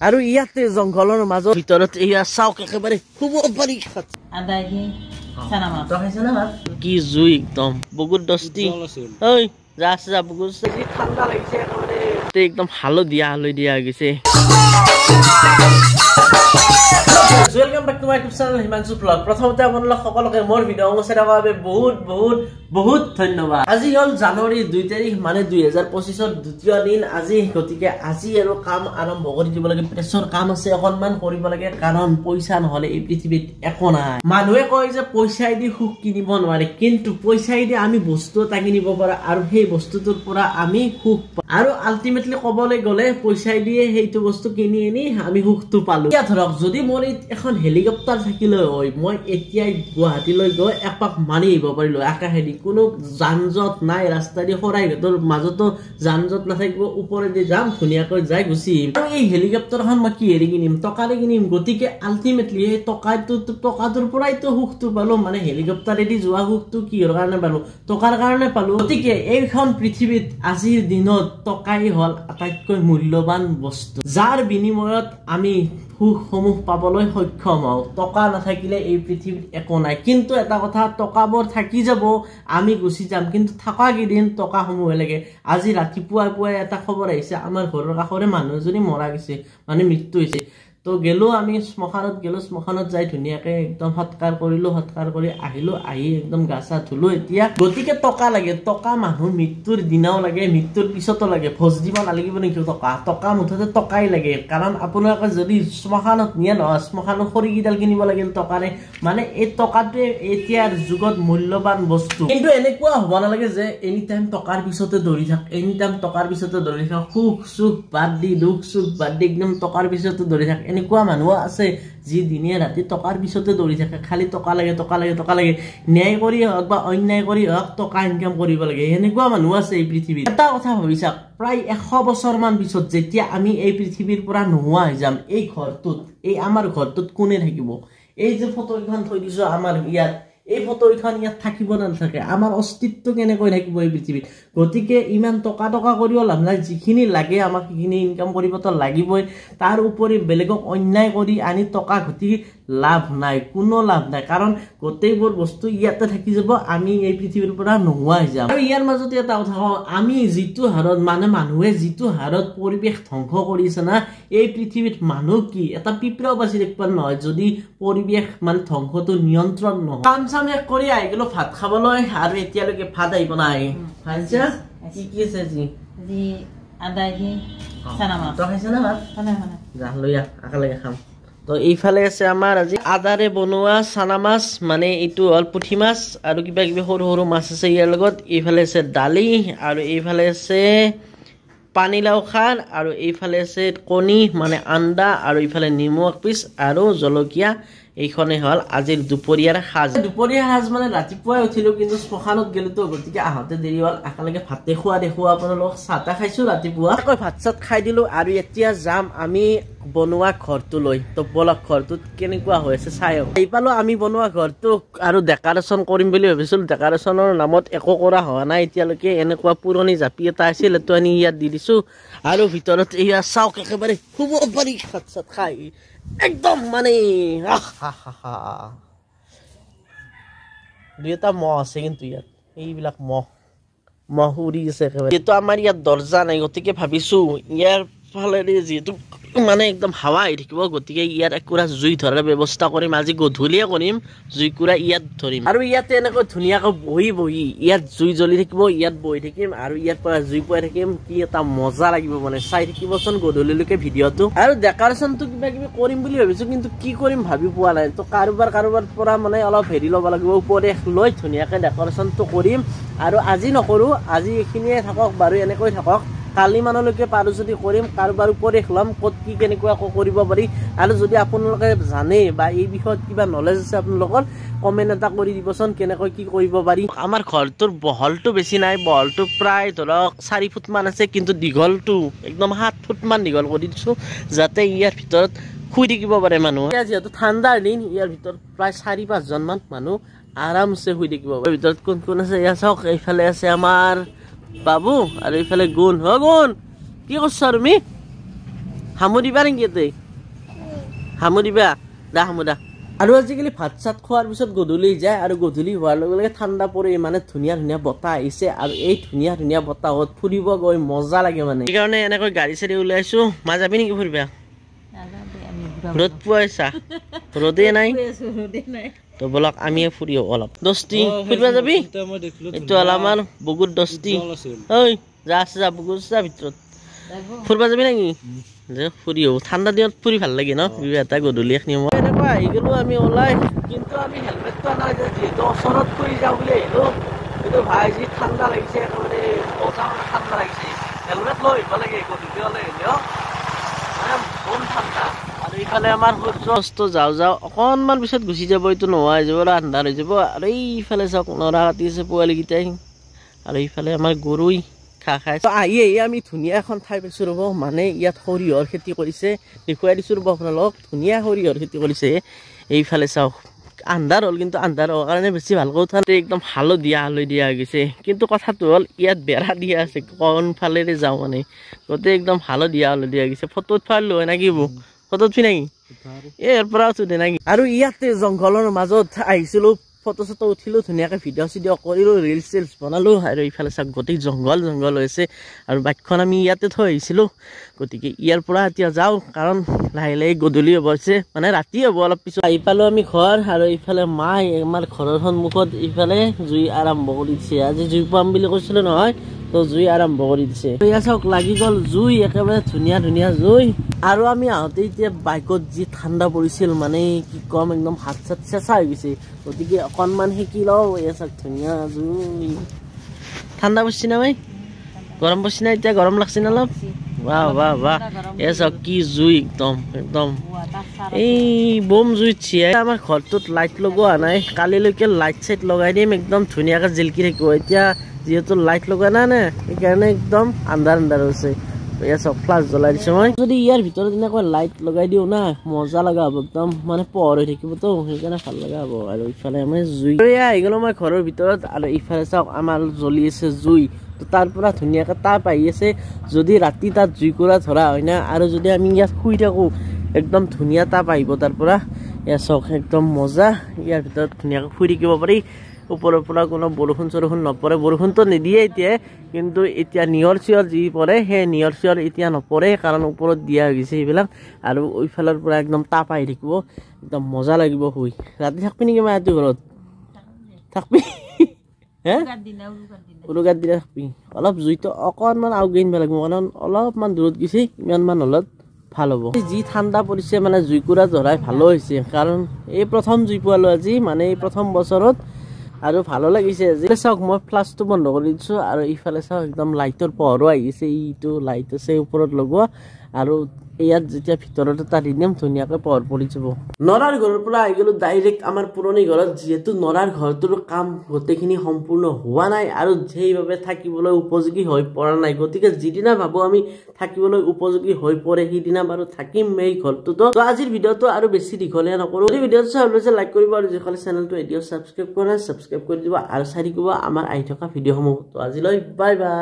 আৰু ইয়াতে জংঘলৰ মাজত ভিতৰত এয়া চাওক একেবাৰে শুব পাৰি কি জুই একদম বহুত দস্তি ঐ যা যা বহুত ঠাণ্ডা লাগিছে একদম হালধীয়া হৈ গৈছে Welcome back to my YouTube channel Himanshu Vlog. প্ৰথমতে আপোনালোক সকলোকে মোৰ ভিডিঅ' চাবৰ বাবে বহুত ধন্যবাদ। আজি হল জানুৱাৰী 2 তাৰিখ মানে 2025 ৰ দ্বিতীয় দিন আজি গতিকে আজি আৰু কাম আৰম্ভ কৰি দিব লাগে প্ৰেছৰ কাম আছে অকনমান কৰিব লাগে কাৰণ পইচা নহলে এই পৃথিৱীত একো নাই মানুহে কয় যে পইচা দি সুখ কিনিব নোৱাৰে কিন্তু পইচা দি আমি বস্তু এটা কিনিব পাৰো আৰু সেই বস্তুটোৰ পৰা আমি সুখ আৰু আলটিমেটলি ক'বলৈ গ'লে পইচা দিয়ে সেইটো বস্তু কিনি আনি আমি সুখটো পালো এতিয়া ধৰক যদি মোৰ এখন হেলিকপ্টাৰ থাকিলে হয় মই এতিয়াই গুৱাহাটীলৈ গৈ এপাক মাৰি আহিব পাৰিলো আকাশেদি কোনো যানজট নাই ৰাস্তা দি খৰাইঘাটৰ মাজতো যানজট নাথাকিব ওপৰেদি যাম ধুনীয়াকৈ যাই গুচি আহিম এই হেলিকপ্টাৰখন মই কি হেৰি কিনিম টকাৰে কিনিম গতিকে আলটিমেটলি এই টকাটোৰ পৰাইতো সুখটো পালো মানে হেলিকপ্টাৰেদি যোৱা সুখটো কিহৰ কাৰণে পালো টকাৰ কাৰণে পালো গতিকে এইখন পৃথিৱীত আজিৰ দিনত টকাই হল আটাইতকৈ মূল্যৱান বস্তু যাৰ বিনিময়ত আমি সুখসমূহ পাবলৈ সক্ষম হওঁ টকা নাথাকিলে এই পৃথিৱীত একো নাই কিন্তু এটা কথা টকাবোৰ থাকি যাব আমি গুচি যাম কিন্তু থকা কেইদিন টকাসমূহ লাগে আজি ৰাতিপুৱাই এটা খবৰ আহিছে আমাৰ ঘৰৰ কাষৰে মানুহ এজনী মৰা গৈছে মানে মৃত্যু হৈছে তো গেলো আমি শ্মশানত যাই ধুনীয়াকে একদম সৎকাৰ কৰিলো সৎকাৰ কৰি আহিলো আহি একদম গাছা ধুলো এতিয়া গতিকে টকা লাগে টকা মানুহ মৃত্যুৰ দিনাও লাগে মৃত্যুৰ পিছতো লাগে ভোজ দিব নালাগিব নেকি টকা মুঠতে টকাই লাগে কাৰণ আপোনালোকে যদি শ্মশানত নিয়ে নহয় শ্মশানত খৰিকিডাল কিনিব লাগিল টকাৰে মানে এই টকাটোৱে এতিয়াৰ যুগত মূল্যৱান বস্তু কিন্তু এনেকুৱা হ'ব নালাগে যে এনি টাইম টকাৰ পিছতে দৌৰি থাক এনি টাইম টকাৰ পিছতে দৌৰি থাক সুখ সুখ বাদ দি দুখ সুখ বাদ দি একদম টকাৰ পিছতে দৌৰি থাক এনেকুৱা মানুহ আছে যি দিনে ৰাতি টকাৰ পিছতে দৌৰি থাকে খালি টকা লাগে ন্যায় কৰি হওক বা অন্যায় কৰি হওক টকা ইনকাম কৰিব লাগে এনেকুৱা মানুহ আছে এই পৃথিৱীত এটা কথা ভাবিছা প্ৰায় 100 বছৰ মান পিছত যেতিয়া আমি এই পৃথিৱীৰ পৰা নোহোৱা হৈ যাম এই ঘৰটোত এই আমাৰ ঘৰটোত কোনে থাকিব এই যে ফটোখন থৈ দিছো আমাৰ ইয়াত এই ফটোখন ইয়াত থাকিব নাথাকে আমাৰ অস্তিত্ব কেনেকৈ থাকিব এই পৃথিৱীত গতিকে ইমান টকা কৰিব লাভ নাই যিখিনি লাগে আমাক সেইখিনি ইনকাম কৰিবতো লাগিবই তাৰ উপৰি বেলেগক অন্যায় কৰি আনি টকা ঘটি লাভ নাই কোনো লাভ নাই কাৰণ গোটেইবোৰ বস্তু ইয়াতে থাকি যাব আমি এই পৃথিৱীৰ পৰা নোহোৱা হৈ যাম আৰু ইয়াৰ মাজতে এটা কথা আমি যিটো হাৰত মানে মানুহে যিটো হাৰত পৰিৱেশ ধ্বংস কৰিছে না এই পৃথিৱীত মানুহ কি এটা পিঁপৰাও বাচি থাকিব নহয় যদি পৰিৱেশ মানে ধ্বংসটো নিয়ন্ত্ৰণ নহয় কাম চাম শেষ কৰি আহি গলো ভাত খাবলৈ আৰু এতিয়ালৈকে ভাত আহিব নাই ভালছে কি আছে জি আদা দি চানা মাছ তো খাইছ না ভাত যা লৈ আকালৈকে খাম তো এইফালে আছে আমাৰ আজি আদাৰে বনোৱা চানা মাছ মানে এইটো হল পুঠি মাছ আৰু কিবা কিবি সৰু মাছ আছে ইয়াৰ লগত এইফালে আছে দালি আৰু এইফালে আছে পানীলাও খাৰ আৰু এইফালে আছে কণী মানে আন্দা আৰু এইফালে নিমু এক পিচ আৰু জলকীয়া এইখনে হল আজিৰ দুপৰীয়াৰ সাজ মানে ৰাতিপুৱাই উঠিলো কিন্তু শ্মশানত গেলো তো গতিকে আহতে দেৰি হল একেলগে ভাতে খোৱা দেখো আপোনালোক চাহটা খাইছো ৰাতিপুৱা ভাত চাত খাই দিলো আৰু এতিয়া যাম আমি বনোৱা ঘৰটো লৈ তো বলক ঘৰটোত কেনেকুৱা হৈ আছে চাই এই পালো আমি বনোৱা ঘৰটো আৰু ডেকৰেশ্যন কৰিম বুলি ভাবিছিলো ডেকৰেশ্যনৰ নামত একো কৰা হোৱা নাই এতিয়ালৈকে এনেকুৱা পুৰণি জাপি এটা আছিল এইটো আনি ইয়াত দি দিছো আৰু ভিতৰত এয়া চাওক একেবাৰে শুব পাৰি ভাত চাত খাই একদম মানে দুটা মহ আছে কিন্তু ইয়াত এইবিলাক মহ উৰি আছে একেবাৰে এইটো আমাৰ ইয়াত দৰ্জা নাই গতিকে ভাবিছো ইয়াৰ ফালেদি যিহেতু মানে একদম হাৱা আহি থাকিব গতিকে ইয়াত একুৰা জুই ধৰাৰ ব্যৱস্থা কৰিম আজি গধূলিয়ে কৰিম জুইকুৰা ইয়াত ধৰিম আৰু ইয়াতে এনেকৈ ধুনীয়াকৈ বহি ইয়াত জুই জ্বলি থাকিব ইয়াত বহি থাকিম আৰু ইয়াৰ পৰা জুই পাই থাকিম কি এটা মজা লাগিব মানে চাই থাকিবচোন গধূলিলৈকে ভিডিঅ'টো আৰু ডেকৰেশ্যনটো কিবা কিবি কৰিম বুলি ভাবিছো কিন্তু কি কৰিম ভাবি পোৱা নাই তো কাৰোবাৰ পৰা মানে অলপ হেৰি ল'ব লাগিব উপদেশ লৈ ধুনীয়াকৈ ডেকৰেশ্যনটো কৰিম আৰু আজি নকৰো আজি এইখিনিয়ে থাকক বাৰু এনেকৈ থাকক কালি মানলৈকে পাৰো যদি কৰিম কাৰোবাৰ উপদেশ ল'ম ক'ত কি কেনেকুৱা কৰিব পাৰি আৰু যদি আপোনালোকে জানে বা এই বিষয়ত কিবা নলেজ আছে আপোনালোকৰ কমেণ্ট এটা কৰি দিবচোন কেনেকৈ কি কৰিব পাৰি আমাৰ ঘৰটোৰ বহলটো বেছি নাই বহলটো প্ৰায় ধৰক 4 ফুট মান আছে কিন্তু দীঘলটো একদম 7 ফুট মান দীঘল কৰি দিছো যাতে ইয়াৰ ভিতৰত শুই থাকিব পাৰে মানুহ যিহেতু ঠাণ্ডাৰ দিন ইয়াৰ ভিতৰত প্ৰায় 4-5 জন মান মানুহ আৰামছে শুই থাকিব পাৰে ভিতৰত কোন আছে এয়া চাওক এইফালে আছে আমাৰ বাবু আৰু এইফালে গুণ গুণ কি কৰছ তুমি হামুৰিবা নেকি তই হামুৰিবা দা হামুৰা আৰু আজিকালি ভাত চাত খোৱাৰ পিছত গধূলি যায় আৰু গধূলি হোৱাৰ লগে লগে ঠাণ্ডা পৰি মানে ধুনীয়া ধুনীয়া বতাহ আহিছে আৰু এই ধুনীয়া ধুনীয়া বতাহত ফুৰিব গৈ মজা লাগে মানে সেইকাৰণে এনেকৈ গাড়ী চাড়ী ওলাইছো মা যাবি নেকি ফুৰিবা ৰ'দ পুৱাইছা ৰ'দে নাই তো বলক আমিয়ে ফুৰি অলপ দস্তি ফুৰিবা যাবি এইটো হ'ল আমাৰ বহুত দস্তি ঐ যা আছে যা বহুত যা ভিতৰত ফুৰিবা যাবি নেকি যে ফুৰি আহো ঠাণ্ডা দিনত ফুৰি ভাল লাগে ন এটা গধূলি এখিনি মই এনেকুৱা আহি গ'লো আমি ওলাই কিন্তু আমি হেলমেটটো আনা যে যিহেতু ওচৰত ফুৰি যাওঁ বুলি আহিলোঁ কিন্তু ভাই যি ঠাণ্ডা লাগিছে একেবাৰে ঠাণ্ডা লাগিছে হেলমেট লৈ আহিব লাগে গধূলি হ'লে হ'লেও মানে বহুত ঠাণ্ডা আৰু ইফালে আমাৰ সূৰ্য অস্ত যাওঁ যাওঁ অকণমান পিছত গুচি যাব এইটো নোহোৱা হৈ যাব আন্ধাৰ হৈ যাব আৰু এইফালে চাওক নৰা কাটি আছে পোৱালিকেইটাই আৰু ইফালে আমাৰ গৰুই খা খাই আহি আহি আমি ধুনীয়া এখন ঠাই পাইছোঁ ৰ'ব মানে ইয়াত সৰিয়হৰ খেতি কৰিছে দেখুৱাই দিছোঁ ৰ'ব আপোনালোক ধুনীয়া সৰিয়হৰ খেতি কৰিছে এইফালে চাওক আন্ধাৰ হ'ল কিন্তু আন্ধাৰ হোৱাৰ কাৰণে বেছি ভালকৈ উঠা একদম হালধীয়া হৈ গৈছে কিন্তু কথাটো হ'ল ইয়াত বেৰা দিয়া আছে কোনফালেৰে যাওঁ মানে গোটেই একদম হালধীয়া গৈছে ফটো উঠালোঁ হয় নাকি ফটো উঠি নাকি ইয়াৰ পৰা উঠো দে নাকি আৰু ইয়াতে জংঘলৰ মাজত আহিছিলোঁ ফটো চটো উঠিলোঁ ধুনীয়াকৈ ভিডিঅ' চিডিঅ' কৰিলোঁ ৰিলচ চিলচ বনালোঁ আৰু ইফালে চাওক গোটেই জংঘল হৈছে আৰু বাইকখন আমি ইয়াতে থৈ আহিছিলোঁ গতিকে ইয়াৰ পৰা এতিয়া যাওঁ কাৰণ লাহে লাহে গধূলি হ'ব হৈছে মানে ৰাতি হ'ব অলপ পিছত আহি পালোঁ আমি ঘৰ আৰু ইফালে মায়ে আমাৰ ঘৰৰ সন্মুখত ইফালে জুই আৰম্ভ কৰি দিছে আজি জুই পাম বুলি কৈছিলোঁ নহয় তো জুই আৰম্ভ কৰি দিছে এয়া চাওক লাগি গ'ল জুই একেবাৰে ধুনীয়া ধুনীয়া জুই আৰু আমি আহোঁতে এতিয়া বাইকত যি ঠাণ্ডা পৰিছিল মানে কি কম একদম হাত চাত চেঁচা হৈ গৈছে গতিকে অকণমান শিকি লওঁ এয়া চাওক ধুনীয়া জুই ঠাণ্ডা পৰিছে না ভাই গৰম পৰিছে না এতিয়া গৰম লাগছে না অলপ বাহ বাহ বাহ এয়া চাওক কি জুই একদম এই বম জুই চিয়াই আমাৰ ঘৰটোত লাইট লগোৱা নাই কালিলৈকে লাইট চাইট লগাই দিম একদম ধুনীয়াকৈ জিলকি থাকিব এতিয়া যিহেতু লাইট লগোৱা নাই নে সেইকাৰণে একদম আন্ধাৰ হৈছে এয়া চাওক ফ্লাছ জ্বলাই দিছোঁ মই যদি ইয়াৰ ভিতৰত এনেকৈ লাইট লগাই দিওঁ না মজা লগা হ'ব একদম মানে পোহৰ হৈ থাকিবতো সেইকাৰণে ভাল লগা হ'ব আৰু ইফালে আমি জুই এয়া আহি গ'লোঁ মই ঘৰৰ ভিতৰত আৰু ইফালে চাওক আমাৰ জ্বলি আছে জুই তো তাৰ পৰা ধুনীয়াকৈ তাপ আহি আছে যদি ৰাতি তাত জুইকুৰা ধৰা হয় না আৰু যদি আমি ইয়াত শুই থাকোঁ একদম ধুনীয়া তাপ আহিব তাৰ পৰা এয়া চাওক একদম মজা ইয়াৰ ভিতৰত ধুনীয়াকৈ শুই থাকিব পাৰি ওপৰৰ পৰা কোনো বৰষুণ চৰষুণ নপৰে বৰষুণটো নিদিয়ে এতিয়া কিন্তু এতিয়া নিয়ৰ চিয়ৰ যি পৰে সেই নিয়ৰ চিয়ৰ এতিয়া নপৰে কাৰণ ওপৰত দিয়া হৈ গৈছে সেইবিলাক আৰু ওইফালৰ পৰা একদম তাপ আহি থাকিব একদম মজা লাগিব শুই ৰাতি থাকবি নেকি মই ৰাতি ঘৰত থাকবি হে উৰুকাৰ দিনা থাকবি অলপ জুইটো অকণমান আউগে আনিব লাগিব কাৰণ অলপমান দূৰত গৈছে ইমানমান হ'লত ভাল হ'ব যি ঠাণ্ডা পৰিছে মানে জুইকুৰা ধৰাই ভালো হৈছে কাৰণ এই প্ৰথম জুই পোৱালোঁ আজি মানে এই প্ৰথম বছৰত আৰু ভালো লাগিছে যে চাওক মই ফ্লাছটো বন্ধ কৰি দিছোঁ আৰু ইফালে চাওক একদম লাইটৰ পোহৰো আহিছে এইটো লাইট আছে ওপৰত লগোৱা আৰু ইয়াত যেতিয়া ভিতৰত এটা দি দিম ধুনীয়াকৈ পোহৰ পৰি যাব নৰাৰ ঘৰৰ পৰা আহি গ'লোঁ ডাইৰেক্ট আমাৰ পুৰণি ঘৰত যিহেতু নৰাৰ ঘৰটোৰ কাম গোটেইখিনি সম্পূৰ্ণ হোৱা নাই আৰু সেইবাবে থাকিবলৈ উপযোগী হৈ পৰা নাই গতিকে যিদিনা ভাবোঁ আমি থাকিবলৈ উপযোগী হৈ পৰে সেইদিনা বাৰু থাকিম এই ঘৰটোতো তো আজিৰ ভিডিঅ'টো আৰু বেছি দীঘলীয়া নকৰোঁ যদি ভিডিঅ'টো চাই ভাল লাইক কৰিব আৰু যিসকলে চেনেলটো এতিয়াও ছাবস্ক্ৰাইব কৰা ছাবস্ক্ৰাইব কৰি দিব আৰু চাই থাকিব আমাৰ আহি থকা ভিডিঅ'সমূহ তো আজিলৈ বাই বাই